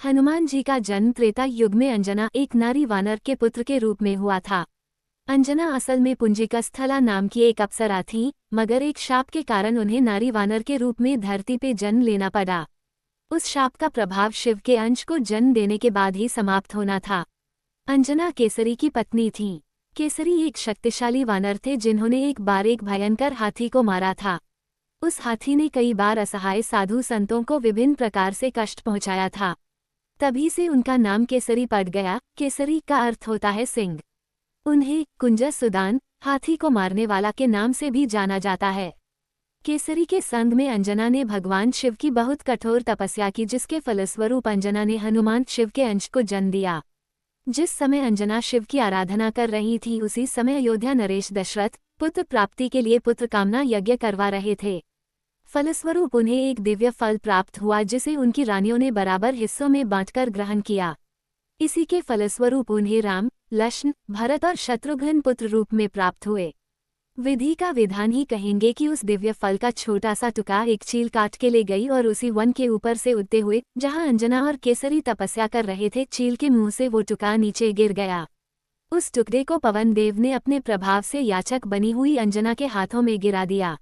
हनुमान जी का जन्म त्रेता युग में अंजना एक नारी वानर के पुत्र के रूप में हुआ था। अंजना असल में पुंजिकस्थला नाम की एक अप्सरा थी, मगर एक शाप के कारण उन्हें नारी वानर के रूप में धरती पे जन्म लेना पड़ा। उस शाप का प्रभाव शिव के अंश को जन्म देने के बाद ही समाप्त होना था। अंजना केसरी की पत्नी थी। केसरी एक शक्तिशाली वानर थे जिन्होंने एक बार एक भयंकर हाथी को मारा था। उस हाथी ने कई बार असहाय साधु संतों को विभिन्न प्रकार से कष्ट पहुंचाया था। तभी से उनका नाम केसरी पड़ गया। केसरी का अर्थ होता है सिंह। उन्हें कुंजा सुदान, हाथी को मारने वाला के नाम से भी जाना जाता है। केसरी के संग में अंजना ने भगवान शिव की बहुत कठोर तपस्या की, जिसके फलस्वरूप अंजना ने हनुमान शिव के अंश को जन्म दिया। जिस समय अंजना शिव की आराधना कर रही थी, उसी समय अयोध्या नरेश दशरथ पुत्र प्राप्ति के लिए पुत्र कामना यज्ञ करवा रहे थे। फलस्वरूप उन्हें एक दिव्य फल प्राप्त हुआ, जिसे उनकी रानियों ने बराबर हिस्सों में बांटकर ग्रहण किया। इसी के फलस्वरूप उन्हें राम, लक्ष्मण, भरत और शत्रुघ्न पुत्र रूप में प्राप्त हुए। विधि का विधान ही कहेंगे कि उस दिव्य फल का छोटा सा टुकड़ा एक चील काट के ले गई और उसी वन के ऊपर से उड़ते हुए, जहां अंजना और केसरी तपस्या कर रहे थे, चील के मुंह से वो टुकड़ा नीचे गिर गया। उस टुकड़े को पवन देव ने अपने प्रभाव से याचक बनी हुई अंजना के हाथों में गिरा दिया।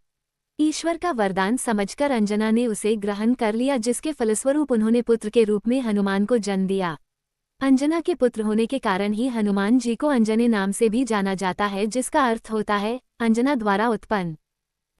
ईश्वर का वरदान समझकर अंजना ने उसे ग्रहण कर लिया, जिसके फलस्वरूप उन्होंने पुत्र के रूप में हनुमान को जन्म दिया। अंजना के पुत्र होने के कारण ही हनुमान जी को अंजने नाम से भी जाना जाता है, जिसका अर्थ होता है अंजना द्वारा उत्पन्न।